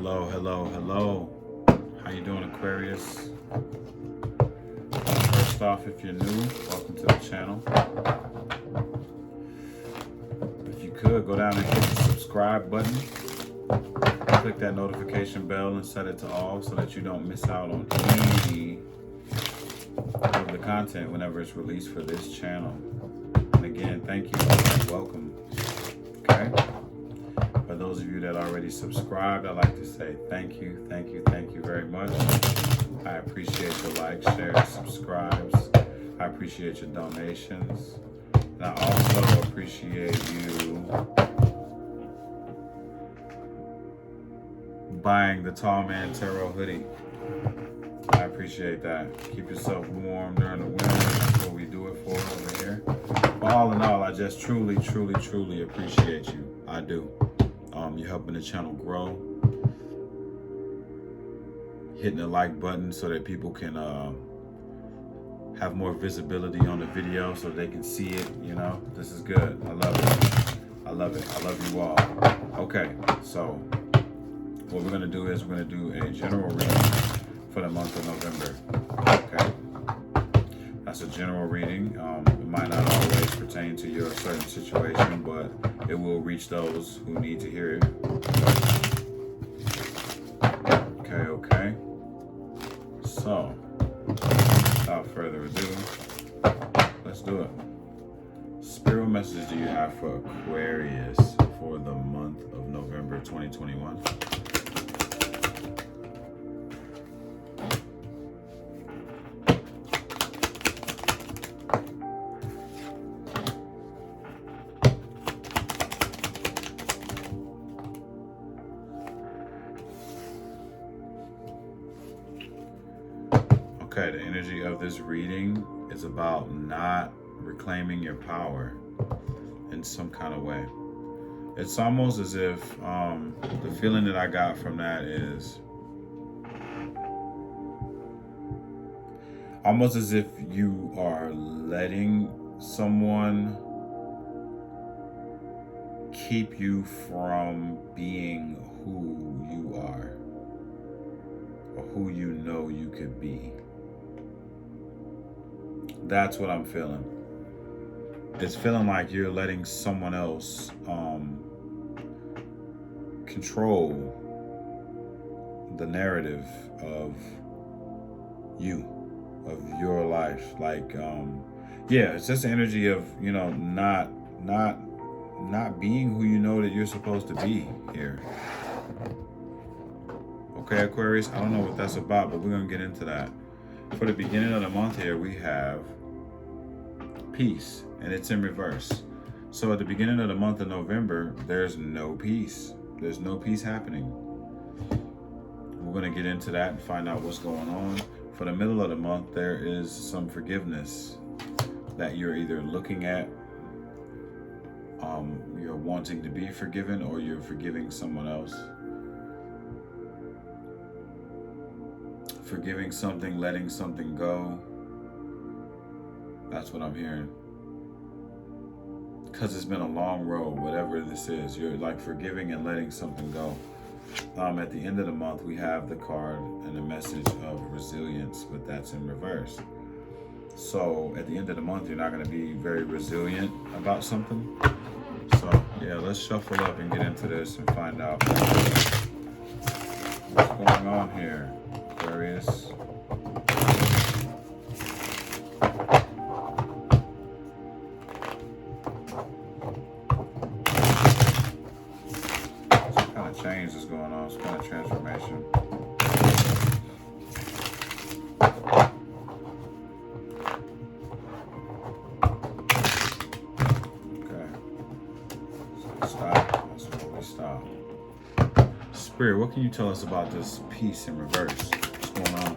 Hello, hello, hello. How you doing, Aquarius? First off, if you're new, welcome to the channel. If you could, go down and hit the subscribe button. Click that notification bell and set it to all so that you don't miss out on any of the content whenever it's released for this channel. And again, thank you and welcome. Okay? For those of you that already subscribed, I'd like to say thank you very much. I appreciate your likes, shares, subscribes. I appreciate your donations. And I also appreciate you buying the Tallmantarot hoodie. I appreciate that. Keep yourself warm during the winter. That's what we do it for over here. But all in all, I just truly appreciate you. I do. You're helping the channel grow. Hitting the like button so that people can have more visibility on the video so they can see it. You know, this is good. I love it. I love it. I love you all. Okay, so what we're going to do is we're going to do a general reading for the month of November. Okay, that's a general reading. It might not always pertain to your certain situation, but it will reach those who need to hear it. Okay. So, without further ado, let's do it. Spirit, what message do you have for Aquarius for the month of November 2021? Okay, the energy of this reading is about not reclaiming your power in some kind of way. It's almost as if the feeling that I got from that is almost as if you are letting someone keep you from being who you are or who you know you could be. That's what I'm feeling. It's feeling like you're letting someone else control the narrative of you, of your life. Like, yeah, it's just the energy of, you know, not being who you know that you're supposed to be here. Okay, Aquarius, I don't know what that's about, but we're going to get into that. For the beginning of the month here, we have peace, and it's in reverse. So at the beginning of the month of November, there's no peace. There's no peace happening. We're going to get into that and find out what's going on. For the middle of the month, there is some forgiveness that you're either looking at, you're wanting to be forgiven, or you're forgiving someone else. Forgiving something, letting something go. That's what I'm hearing. Because it's been a long road, whatever this is. You're like forgiving and letting something go. At the end of the month, we have the card and the message of resilience, but that's in reverse. So at the end of the month, you're not going to be very resilient about something. So yeah, let's shuffle up and get into this and find out what's going on here, Aquarius. Some kind of change is going on, some kind of transformation. Stop. Spirit, what can you tell us about this peace in reverse? What's going on?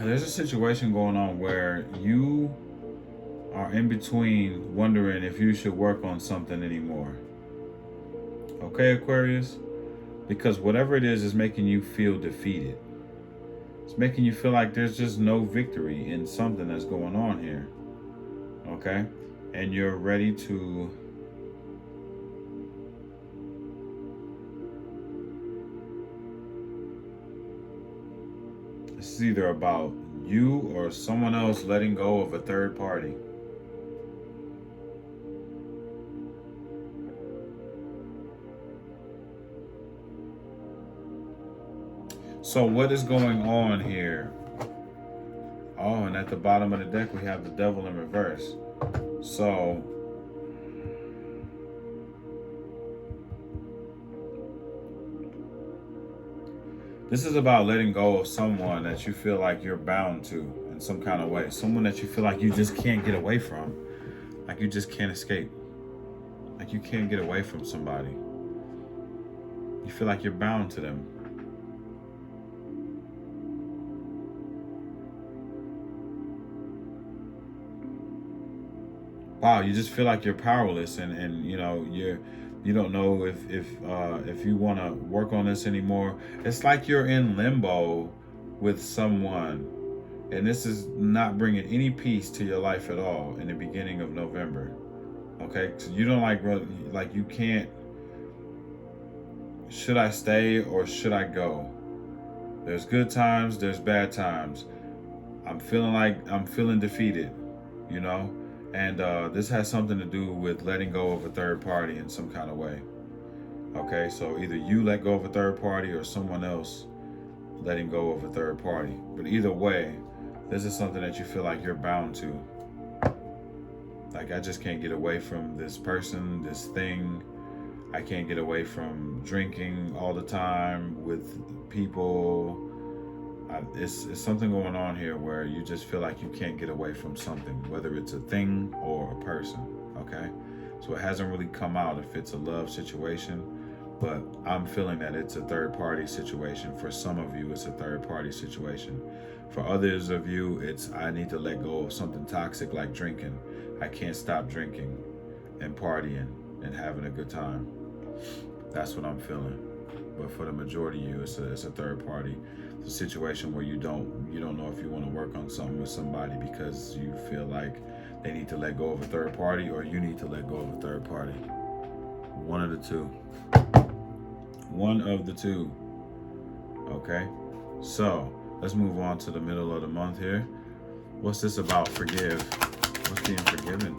There's a situation going on where you are in between wondering if you should work on something anymore. Okay, Aquarius? Because whatever it is making you feel defeated. It's making you feel like there's just no victory in something that's going on here. Okay? And you're ready to this is either about you or someone else letting go of a third party. So what is going on here? Oh, and at the bottom of the deck, we have the devil in reverse. So this is about letting go of someone that you feel like you're bound to in some kind of way. Someone that you feel like you just can't get away from. Like you just can't escape. Like you can't get away from somebody. You feel like you're bound to them. Wow, you just feel like you're powerless, and you know you don't know if you want to work on this anymore. It's like you're in limbo with someone, and this is not bringing any peace to your life at all in the beginning of November. Okay, so you don't like you can't. Should I stay or should I go? There's good times, there's bad times. I'm feeling defeated, you know. And this has something to do with letting go of a third party in some kind of way. Okay, so either you let go of a third party or someone else letting go of a third party. But either way, this is something that you feel like you're bound to. Like, I just can't get away from this person, this thing. I can't get away from drinking all the time with people. It's something going on here where you just feel like you can't get away from something, whether it's a thing or a person, okay? So it hasn't really come out if it's a love situation, but I'm feeling that it's a third party situation. For some of you, it's a third party situation. For others of you, it's I need to let go of something toxic like drinking. I can't stop drinking and partying and having a good time. That's what I'm feeling. But for the majority of you, it's a third party. It's a situation where you don't know if you want to work on something with somebody because you feel like they need to let go of a third party or you need to let go of a third party. One of the two. One of the two. Okay? So, let's move on to the middle of the month here. What's this about? Forgive. What's being forgiven?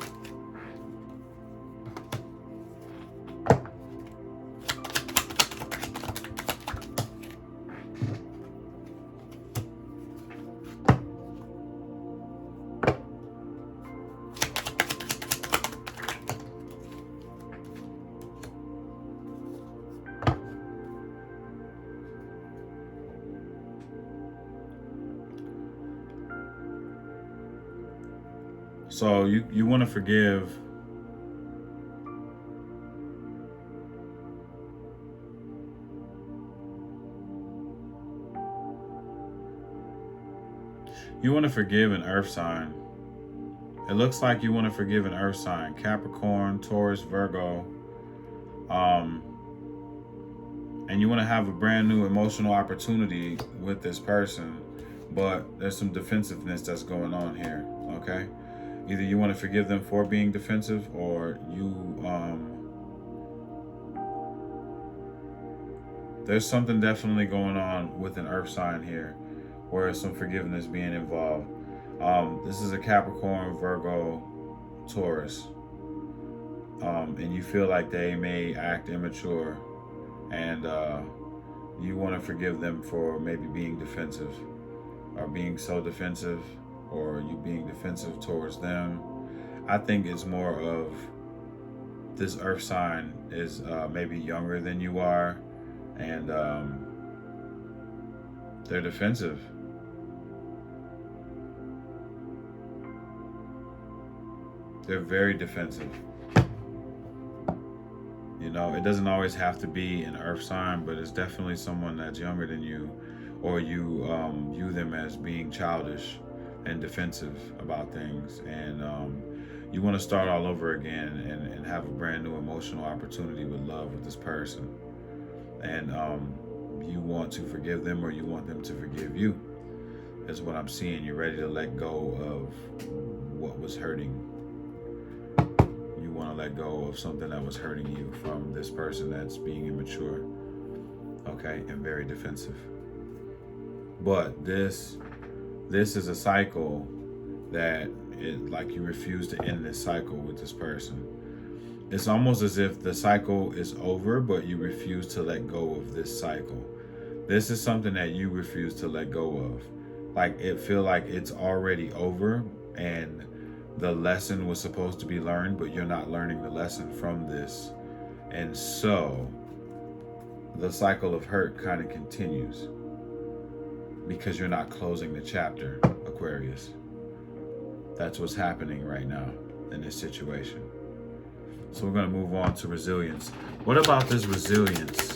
So you want to forgive. You want to forgive an earth sign. It looks like you want to forgive an earth sign. Capricorn, Taurus, Virgo. And you want to have a brand new emotional opportunity with this person, but there's some defensiveness that's going on here, okay? Either you want to forgive them for being defensive or there's something definitely going on with an earth sign here where some forgiveness being involved. This is a Capricorn, Virgo, Taurus. And you feel like they may act immature and you want to forgive them for maybe being defensive or being so defensive or you being defensive towards them. I think it's more of this earth sign is maybe younger than you are and they're defensive. They're very defensive. You know, it doesn't always have to be an earth sign, but it's definitely someone that's younger than you or you view them as being childish and defensive about things, and you want to start all over again and have a brand new emotional opportunity with love with this person, and you want to forgive them or you want them to forgive you, is what I'm seeing. You're ready to let go of what was hurting. You want to let go of something that was hurting you from this person that's being immature, okay, and very defensive. But this is a cycle that like you refuse to end this cycle with this person. It's almost as if the cycle is over, but you refuse to let go of this cycle. This is something that you refuse to let go of. Like, it feel like it's already over and the lesson was supposed to be learned, but you're not learning the lesson from this. And so the cycle of hurt kind of continues because you're not closing the chapter, Aquarius. That's what's happening right now in this situation. So we're going to move on to resilience. What about this resilience?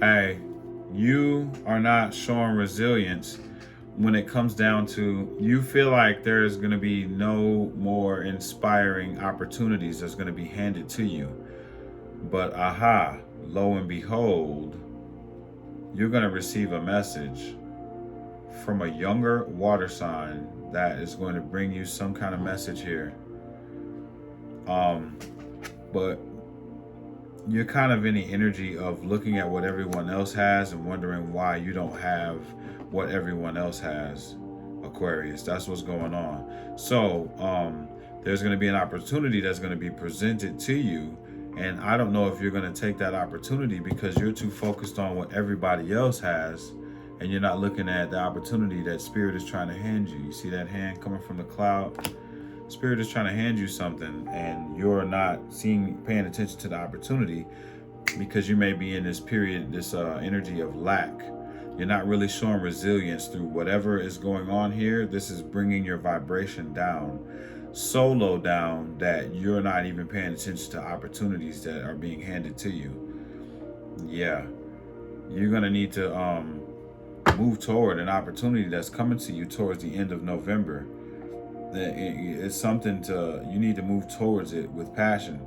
Hey, you are not showing resilience when it comes down to, you feel like there's going to be no more inspiring opportunities that's going to be handed to you. But aha, lo and behold, you're going to receive a message from a younger water sign that is going to bring you some kind of message here. But you're kind of in the energy of looking at what everyone else has and wondering why you don't have what everyone else has, Aquarius. That's what's going on. So there's going to be an opportunity that's going to be presented to you, and I don't know if you're going to take that opportunity because you're too focused on what everybody else has, and you're not looking at the opportunity that Spirit is trying to hand you. You see that hand coming from the cloud? Spirit is trying to hand you something, and you're not paying attention to the opportunity because you may be in this period, this energy of lack. You're not really showing resilience through whatever is going on here. This is bringing your vibration down, so low down that you're not even paying attention to opportunities that are being handed to you. Yeah, you're gonna need to move toward an opportunity that's coming to you towards the end of November. It's something you need to move towards it with passion,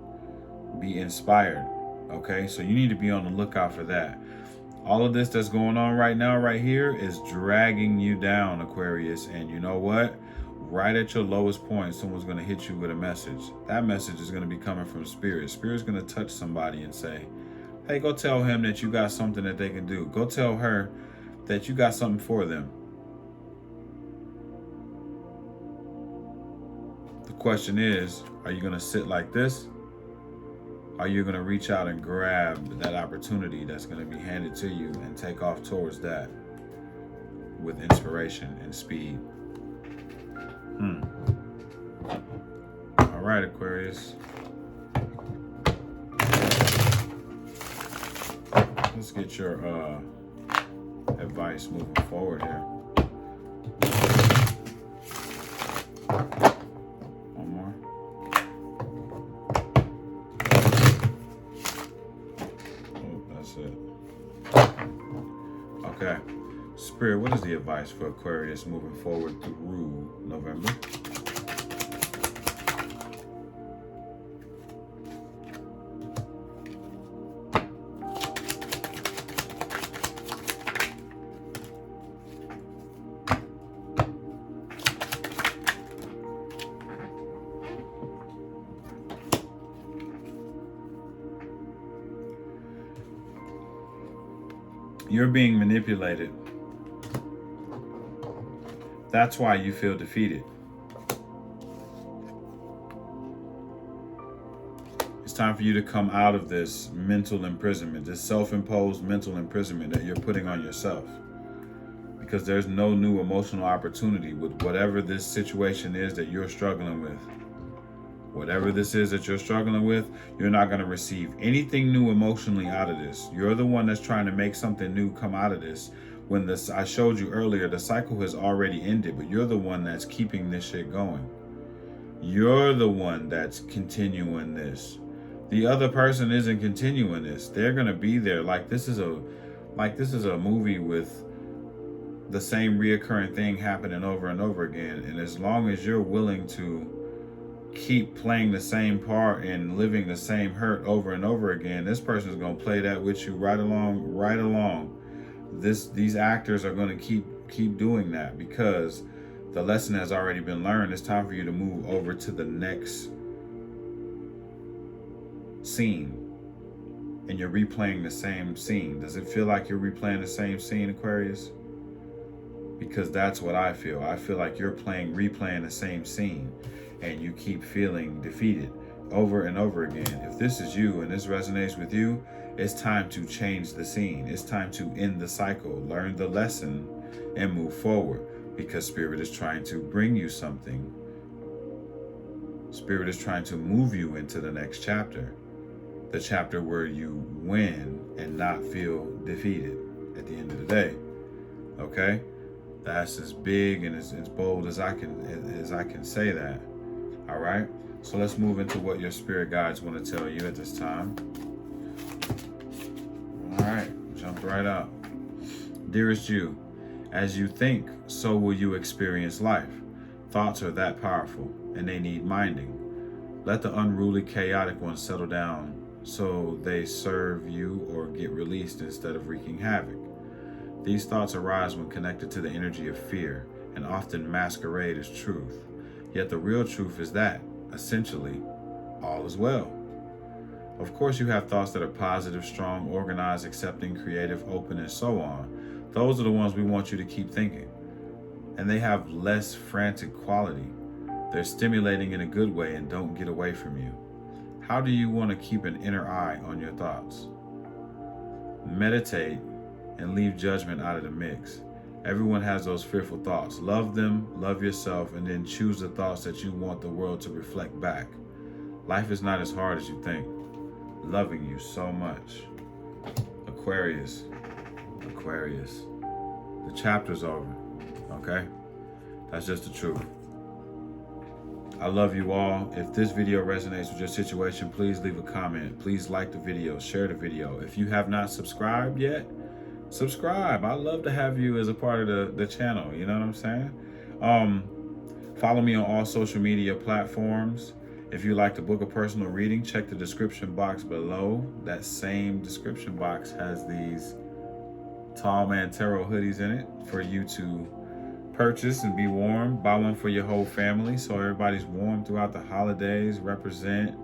be inspired, okay? So you need to be on the lookout for that. All of this that's going on right now, right here, is dragging you down, Aquarius. And you know what? Right at your lowest point, someone's going to hit you with a message. That message is going to be coming from Spirit. Spirit's going to touch somebody and say, hey, go tell him that you got something that they can do. Go tell her that you got something for them. The question is, are you going to sit like this? Are you going to reach out and grab that opportunity that's going to be handed to you and take off towards that with inspiration and speed? All right, Aquarius. Let's get your advice moving forward here. One more. Oh, that's it. Okay. Spirit, what is the advice for Aquarius moving forward through November? You're being manipulated. That's why you feel defeated. It's time for you to come out of this mental imprisonment, this self-imposed mental imprisonment that you're putting on yourself. Because there's no new emotional opportunity with whatever this situation is that you're struggling with. Whatever this is that you're struggling with, you're not going to receive anything new emotionally out of this. You're the one that's trying to make something new come out of this. When this, I showed you earlier, the cycle has already ended, but you're the one that's keeping this shit going. You're the one that's continuing this. The other person isn't continuing this. They're going to be there. Like this is a movie with the same reoccurring thing happening over and over again. And as long as you're willing to keep playing the same part and living the same hurt over and over again, this person is going to play that with you right along. These actors are going to keep doing that because the lesson has already been learned. It's time for you to move over to the next scene, and you're replaying the same scene. Does it feel like you're replaying the same scene, Aquarius? Because that's what I feel. I feel like you're replaying the same scene, and you keep feeling defeated over and over again. If this is you and this resonates with you, it's time to change the scene. It's time to end the cycle, learn the lesson, and move forward, because Spirit is trying to bring you something. Spirit is trying to move you into the next chapter, the chapter where you win and not feel defeated at the end of the day. Okay? That's as big and as bold as I can say that. All right? So let's move into what your spirit guides want to tell you at this time. All right, jumped right out. Dearest you, as you think, so will you experience life. Thoughts are that powerful, and they need minding. Let the unruly, chaotic ones settle down so they serve you or get released instead of wreaking havoc. These thoughts arise when connected to the energy of fear and often masquerade as truth. Yet the real truth is that, essentially, all is well. Of course, you have thoughts that are positive, strong, organized, accepting, creative, open, and so on. Those are the ones we want you to keep thinking. And they have less frantic quality. They're stimulating in a good way and don't get away from you. How do you want to keep an inner eye on your thoughts? Meditate and leave judgment out of the mix. Everyone has those fearful thoughts. Love them, love yourself, and then choose the thoughts that you want the world to reflect back. Life is not as hard as you think. Loving you so much. Aquarius. The chapter's over, okay? That's just the truth. I love you all. If this video resonates with your situation, please leave a comment. Please like the video, share the video. If you have not subscribed yet, subscribe. I love to have you as a part of the channel. You know what I'm saying? Follow me on all social media platforms. If you'd like to book a personal reading, check the description box below. That same description box has these Tallmantarot hoodies in it for you to purchase and be warm. Buy one for your whole family so everybody's warm throughout the holidays. Represent.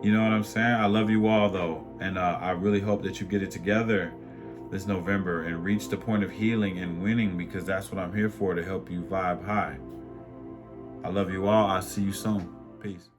You know what I'm saying? I love you all though. And I really hope that you get it together this November and reach the point of healing and winning, because that's what I'm here for, to help you vibe high. I love you all. I'll see you soon. Peace.